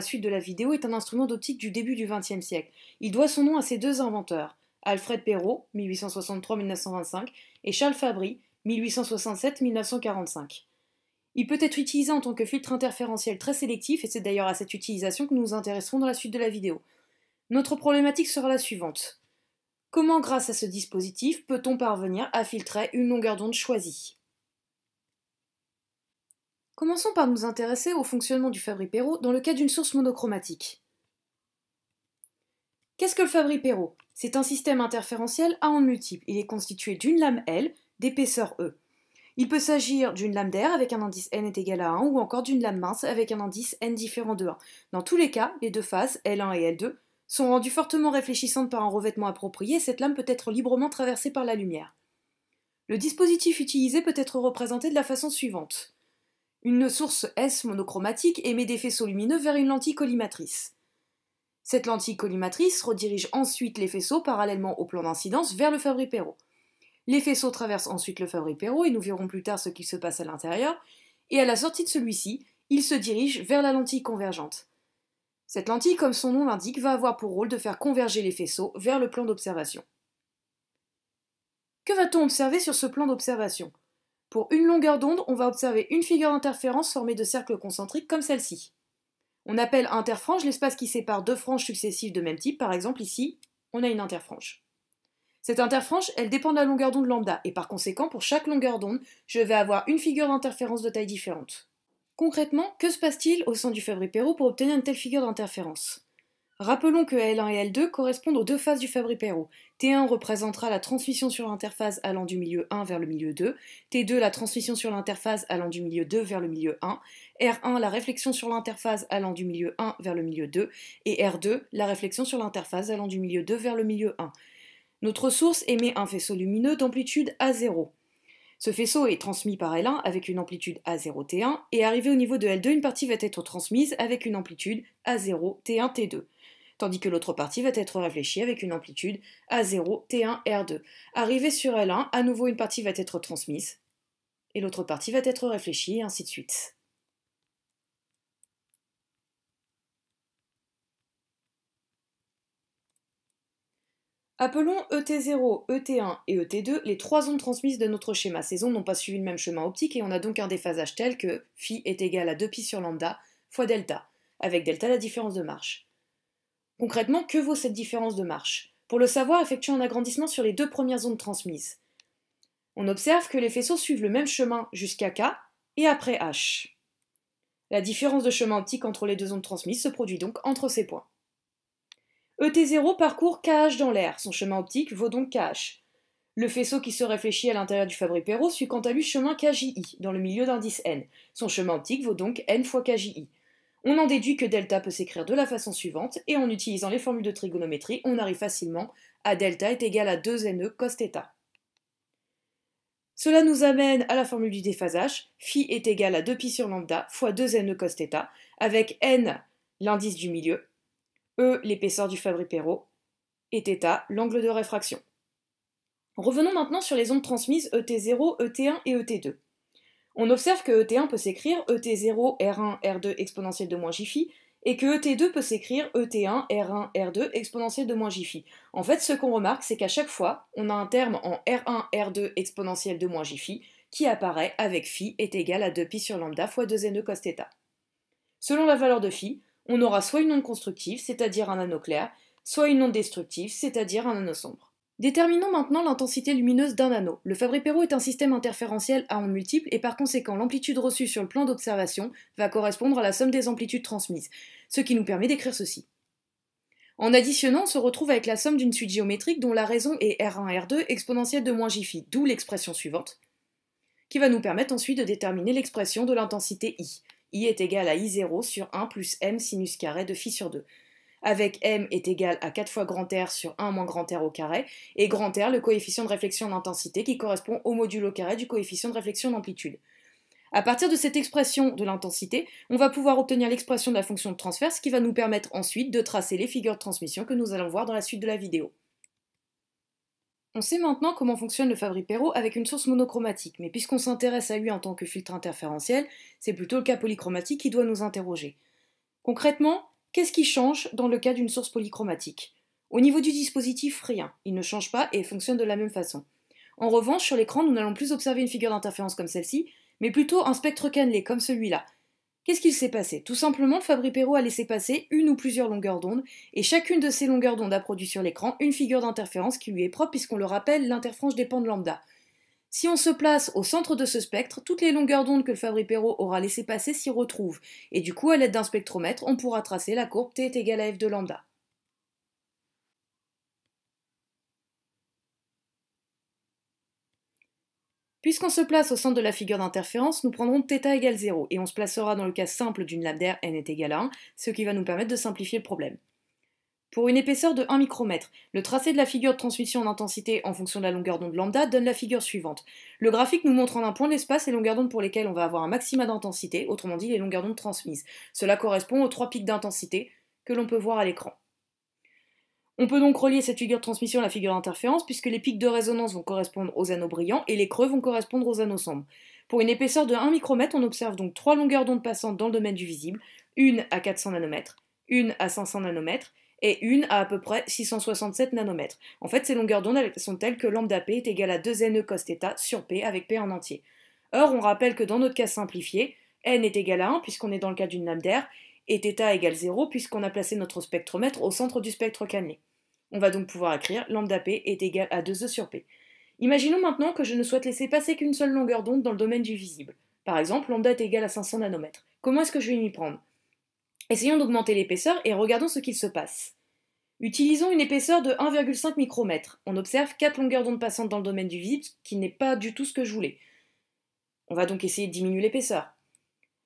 suite de la vidéo est un instrument d'optique du début du XXe siècle. Il doit son nom à ses deux inventeurs, Alfred Perot, 1863-1925, et Charles Fabry, 1867-1945. Il peut être utilisé en tant que filtre interférentiel très sélectif, et c'est d'ailleurs à cette utilisation que nous nous intéresserons dans la suite de la vidéo. Notre problématique sera la suivante. Comment, grâce à ce dispositif, peut-on parvenir à filtrer une longueur d'onde choisie? Commençons par nous intéresser au fonctionnement du Fabry-Perot dans le cas d'une source monochromatique. Qu'est-ce que le Fabry-Perot? C'est un système interférentiel à ondes multiples. Il est constitué d'une lame L, d'épaisseur E. Il peut s'agir d'une lame d'air avec un indice n est égal à 1 ou encore d'une lame mince avec un indice n différent de 1. Dans tous les cas, les deux phases, L1 et L2, sont rendues fortement réfléchissantes par un revêtement approprié et cette lame peut être librement traversée par la lumière. Le dispositif utilisé peut être représenté de la façon suivante. Une source S monochromatique émet des faisceaux lumineux vers une lentille collimatrice. Cette lentille collimatrice redirige ensuite les faisceaux parallèlement au plan d'incidence vers le Fabry-Perot. Les faisceaux traversent ensuite le Fabry-Perot et nous verrons plus tard ce qu'il se passe à l'intérieur, et à la sortie de celui-ci, ils se dirigent vers la lentille convergente. Cette lentille, comme son nom l'indique, va avoir pour rôle de faire converger les faisceaux vers le plan d'observation. Que va-t-on observer sur ce plan d'observation? Pour une longueur d'onde, on va observer une figure d'interférence formée de cercles concentriques comme celle-ci. On appelle interfrange l'espace qui sépare deux franges successives de même type, par exemple ici, on a une interfrange. Cette interfrange, elle dépend de la longueur d'onde lambda, et par conséquent, pour chaque longueur d'onde, je vais avoir une figure d'interférence de taille différente. Concrètement, que se passe-t-il au sein du Fabry-Perot pour obtenir une telle figure d'interférence? Rappelons que L1 et L2 correspondent aux deux phases du Fabry-Perot. T1 représentera la transmission sur l'interphase allant du milieu 1 vers le milieu 2, T2 la transmission sur l'interphase allant du milieu 2 vers le milieu 1, R1 la réflexion sur l'interphase allant du milieu 1 vers le milieu 2, et R2 la réflexion sur l'interphase allant du milieu 2 vers le milieu 1. Notre source émet un faisceau lumineux d'amplitude A0. Ce faisceau est transmis par L1 avec une amplitude A0T1 et arrivé au niveau de L2, une partie va être transmise avec une amplitude A0T1T2, tandis que l'autre partie va être réfléchie avec une amplitude A0T1R2. Arrivé sur L1, à nouveau une partie va être transmise et l'autre partie va être réfléchie et ainsi de suite. Appelons ET0, ET1 et ET2 les trois ondes transmises de notre schéma. Ces ondes n'ont pas suivi le même chemin optique et on a donc un déphasage tel que phi est égal à 2π sur lambda fois delta, avec delta la différence de marche. Concrètement, que vaut cette différence de marche? Pour le savoir, effectuons un agrandissement sur les deux premières ondes transmises. On observe que les faisceaux suivent le même chemin jusqu'à K et après H. La différence de chemin optique entre les deux ondes transmises se produit donc entre ces points. ET0 parcourt KH dans l'air, son chemin optique vaut donc KH. Le faisceau qui se réfléchit à l'intérieur du Fabry-Perot suit quant à lui chemin KJI, dans le milieu d'indice n. Son chemin optique vaut donc n fois KJI. On en déduit que delta peut s'écrire de la façon suivante, et en utilisant les formules de trigonométrie, on arrive facilement à delta est égal à 2ne cos θ. Cela nous amène à la formule du déphasage, phi est égal à 2π sur lambda fois 2ne cos θ, avec n l'indice du milieu, E l'épaisseur du Fabry-Perot, et θ l'angle de réfraction. Revenons maintenant sur les ondes transmises ET0, ET1 et ET2. On observe que ET1 peut s'écrire ET0, R1, R2 exponentielle de moins jφ, et que ET2 peut s'écrire ET1, R1, R2 exponentielle de moins jφ. En fait, ce qu'on remarque, c'est qu'à chaque fois, on a un terme en R1, R2 exponentielle de moins jφ qui apparaît avec phi est égal à 2π sur lambda fois 2ne cos θ. Selon la valeur de phi, on aura soit une onde constructive, c'est-à-dire un anneau clair, soit une onde destructive, c'est-à-dire un anneau sombre. Déterminons maintenant l'intensité lumineuse d'un anneau. Le Fabry-Perot est un système interférentiel à ondes multiples et par conséquent l'amplitude reçue sur le plan d'observation va correspondre à la somme des amplitudes transmises, ce qui nous permet d'écrire ceci. En additionnant, on se retrouve avec la somme d'une suite géométrique dont la raison est R1, R2 exponentielle de moins jφ, d'où l'expression suivante, qui va nous permettre ensuite de déterminer l'expression de l'intensité I. I est égal à I0 sur 1 plus m sinus carré de phi sur 2, avec m est égal à 4 fois grand R sur 1 moins grand R au carré, et grand R le coefficient de réflexion d'intensité qui correspond au modulo carré du coefficient de réflexion d'amplitude. À partir de cette expression de l'intensité, on va pouvoir obtenir l'expression de la fonction de transfert, ce qui va nous permettre ensuite de tracer les figures de transmission que nous allons voir dans la suite de la vidéo. On sait maintenant comment fonctionne le Fabry-Perot avec une source monochromatique, mais puisqu'on s'intéresse à lui en tant que filtre interférentiel, c'est plutôt le cas polychromatique qui doit nous interroger. Concrètement, Qu'est-ce qui change dans le cas d'une source polychromatique? Au niveau du dispositif, rien. Il ne change pas et fonctionne de la même façon. En revanche, sur l'écran, nous n'allons plus observer une figure d'interférence comme celle-ci, mais plutôt un spectre cannelé comme celui-là. Qu'est-ce qu'il s'est passé? Tout simplement, le Fabry-Perot a laissé passer une ou plusieurs longueurs d'onde, et chacune de ces longueurs d'onde a produit sur l'écran une figure d'interférence qui lui est propre puisqu'on le rappelle, l'interfrange dépend de lambda. Si on se place au centre de ce spectre, toutes les longueurs d'onde que le Fabry-Perot aura laissé passer s'y retrouvent, et du coup, à l'aide d'un spectromètre, on pourra tracer la courbe t est égale à f de lambda. Puisqu'on se place au centre de la figure d'interférence, nous prendrons θ égale 0, et on se placera dans le cas simple d'une lambda n est égale à 1, ce qui va nous permettre de simplifier le problème. Pour une épaisseur de 1 micromètre, le tracé de la figure de transmission en intensité en fonction de la longueur d'onde lambda donne la figure suivante. Le graphique nous montre en un point de l'espace les longueurs d'onde pour lesquelles on va avoir un maxima d'intensité, autrement dit les longueurs d'onde transmises. Cela correspond aux 3 pics d'intensité que l'on peut voir à l'écran. On peut donc relier cette figure de transmission à la figure d'interférence puisque les pics de résonance vont correspondre aux anneaux brillants et les creux vont correspondre aux anneaux sombres. Pour une épaisseur de 1 micromètre, on observe donc 3 longueurs d'onde passantes dans le domaine du visible, une à 400 nanomètres, une à 500 nanomètres et une à peu près 667 nanomètres. En fait, ces longueurs d'onde sont telles que lambda p est égal à 2 ne cos θ sur p avec p en entier. Or, on rappelle que dans notre cas simplifié, n est égal à 1 puisqu'on est dans le cas d'une lame d'air, et θ égale 0 puisqu'on a placé notre spectromètre au centre du spectre cannelé. On va donc pouvoir écrire lambda p est égal à 2e sur p. Imaginons maintenant que je ne souhaite laisser passer qu'une seule longueur d'onde dans le domaine du visible. Par exemple, lambda est égal à 500 nanomètres. Comment est-ce que je vais m'y prendre? Essayons d'augmenter l'épaisseur et regardons ce qu'il se passe. Utilisons une épaisseur de 1,5 micromètre. On observe 4 longueurs d'onde passantes dans le domaine du visible, ce qui n'est pas du tout ce que je voulais. On va donc essayer de diminuer l'épaisseur.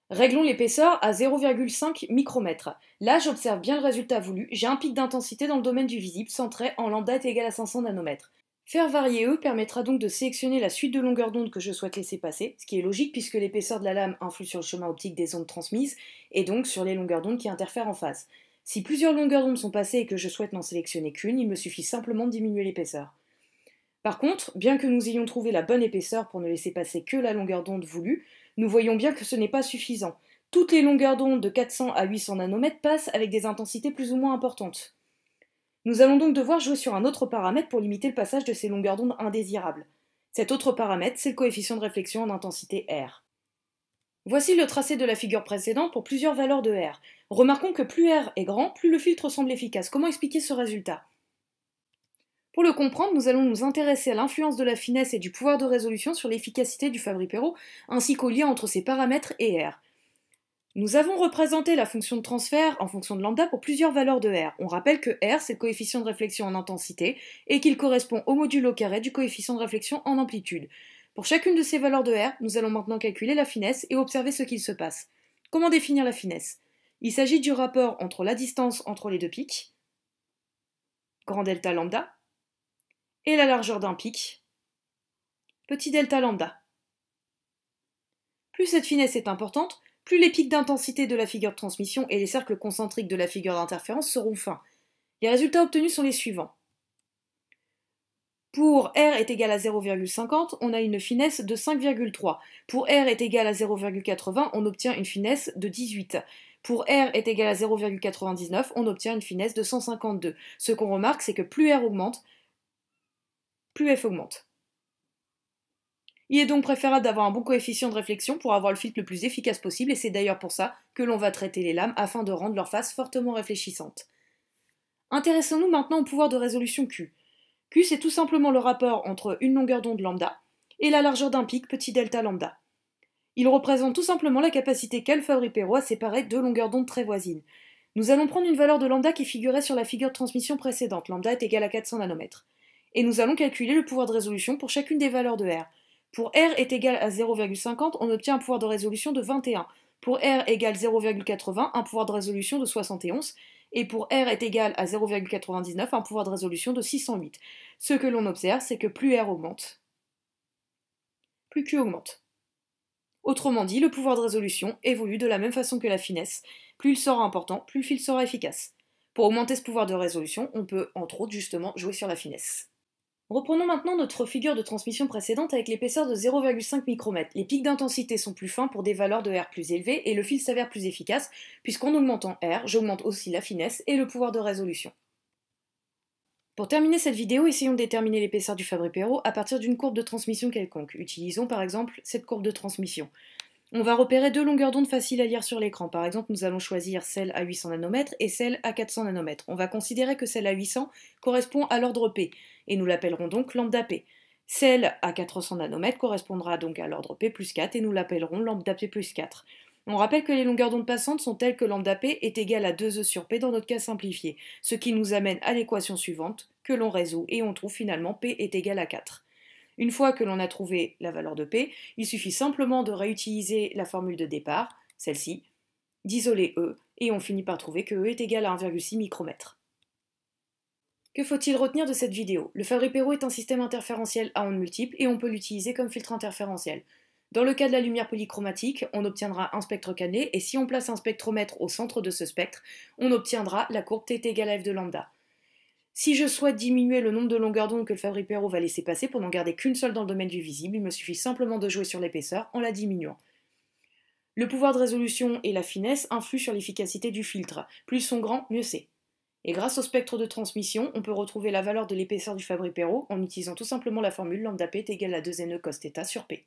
Réglons l'épaisseur à 0,5 micromètre. Là, j'observe bien le résultat voulu. J'ai un pic d'intensité dans le domaine du visible, centré en lambda est égal à 500 nanomètres. Faire varier E permettra donc de sélectionner la suite de longueurs d'onde que je souhaite laisser passer, ce qui est logique puisque l'épaisseur de la lame influe sur le chemin optique des ondes transmises, et donc sur les longueurs d'onde qui interfèrent en phase. Si plusieurs longueurs d'onde sont passées et que je souhaite n'en sélectionner qu'une, il me suffit simplement de diminuer l'épaisseur. Par contre, bien que nous ayons trouvé la bonne épaisseur pour ne laisser passer que la longueur d'onde voulue, nous voyons bien que ce n'est pas suffisant. Toutes les longueurs d'onde de 400 à 800 nanomètres passent avec des intensités plus ou moins importantes. Nous allons donc devoir jouer sur un autre paramètre pour limiter le passage de ces longueurs d'onde indésirables. Cet autre paramètre, c'est le coefficient de réflexion en intensité R. Voici le tracé de la figure précédente pour plusieurs valeurs de R. Remarquons que plus R est grand, plus le filtre semble efficace. Comment expliquer ce résultat? Pour le comprendre, nous allons nous intéresser à l'influence de la finesse et du pouvoir de résolution sur l'efficacité du Fabry-Perot, ainsi qu'au lien entre ces paramètres et R. Nous avons représenté la fonction de transfert en fonction de lambda pour plusieurs valeurs de R. On rappelle que R, c'est le coefficient de réflexion en intensité, et qu'il correspond au modulo carré du coefficient de réflexion en amplitude. Pour chacune de ces valeurs de R, nous allons maintenant calculer la finesse et observer ce qu'il se passe. Comment définir la finesse? Il s'agit du rapport entre la distance entre les deux pics, grand delta lambda, et la largeur d'un pic, petit delta lambda. Plus cette finesse est importante, plus les pics d'intensité de la figure de transmission et les cercles concentriques de la figure d'interférence seront fins. Les résultats obtenus sont les suivants. Pour R est égal à 0,50, on a une finesse de 5,3. Pour R est égal à 0,80, on obtient une finesse de 18. Pour R est égal à 0,99, on obtient une finesse de 152. Ce qu'on remarque, c'est que plus R augmente, plus F augmente. Il est donc préférable d'avoir un bon coefficient de réflexion pour avoir le filtre le plus efficace possible, et c'est d'ailleurs pour ça que l'on va traiter les lames afin de rendre leur face fortement réfléchissante. Intéressons-nous maintenant au pouvoir de résolution Q. Q, c'est tout simplement le rapport entre une longueur d'onde lambda et la largeur d'un pic petit delta lambda. Il représente tout simplement la capacité qu'a le Fabry-Perot à séparer deux longueurs d'onde très voisines. Nous allons prendre une valeur de lambda qui figurait sur la figure de transmission précédente, lambda est égal à 400 nanomètres. Et nous allons calculer le pouvoir de résolution pour chacune des valeurs de R. Pour R est égal à 0,50, on obtient un pouvoir de résolution de 21. Pour R égale 0,80, un pouvoir de résolution de 71. Et pour R est égal à 0,99, un pouvoir de résolution de 608. Ce que l'on observe, c'est que plus R augmente, plus Q augmente. Autrement dit, le pouvoir de résolution évolue de la même façon que la finesse. Plus il sera important, plus le fil sera efficace. Pour augmenter ce pouvoir de résolution, on peut entre autres justement jouer sur la finesse. Reprenons maintenant notre figure de transmission précédente avec l'épaisseur de 0,5 micromètres. Les pics d'intensité sont plus fins pour des valeurs de R plus élevées et le fil s'avère plus efficace, puisqu'en augmentant R, j'augmente aussi la finesse et le pouvoir de résolution. Pour terminer cette vidéo, essayons de déterminer l'épaisseur du Fabry-Pérot à partir d'une courbe de transmission quelconque. Utilisons par exemple cette courbe de transmission. On va repérer deux longueurs d'onde faciles à lire sur l'écran. Par exemple, nous allons choisir celle à 800 nanomètres et celle à 400 nanomètres. On va considérer que celle à 800 correspond à l'ordre P, et nous l'appellerons donc lambda P. Celle à 400 nanomètres correspondra donc à l'ordre P plus 4, et nous l'appellerons lambda P plus 4. On rappelle que les longueurs d'onde passantes sont telles que lambda P est égal à 2E sur P dans notre cas simplifié, ce qui nous amène à l'équation suivante, que l'on résout, et on trouve finalement P est égal à 4. Une fois que l'on a trouvé la valeur de P, il suffit simplement de réutiliser la formule de départ, celle-ci, d'isoler E, et on finit par trouver que E est égal à 1,6 micromètre. Que faut-il retenir de cette vidéo? Le Fabry-Pérot est un système interférentiel à ondes multiples et on peut l'utiliser comme filtre interférentiel. Dans le cas de la lumière polychromatique, on obtiendra un spectre cannelé, et si on place un spectromètre au centre de ce spectre, on obtiendra la courbe T est égale à F de lambda. Si je souhaite diminuer le nombre de longueurs d'onde que le Fabry-Pérot va laisser passer pour n'en garder qu'une seule dans le domaine du visible, il me suffit simplement de jouer sur l'épaisseur en la diminuant. Le pouvoir de résolution et la finesse influent sur l'efficacité du filtre. Plus ils sont grands, mieux c'est. Et grâce au spectre de transmission, on peut retrouver la valeur de l'épaisseur du Fabry-Pérot en utilisant tout simplement la formule lambda P est égale à 2NE cos θ sur P.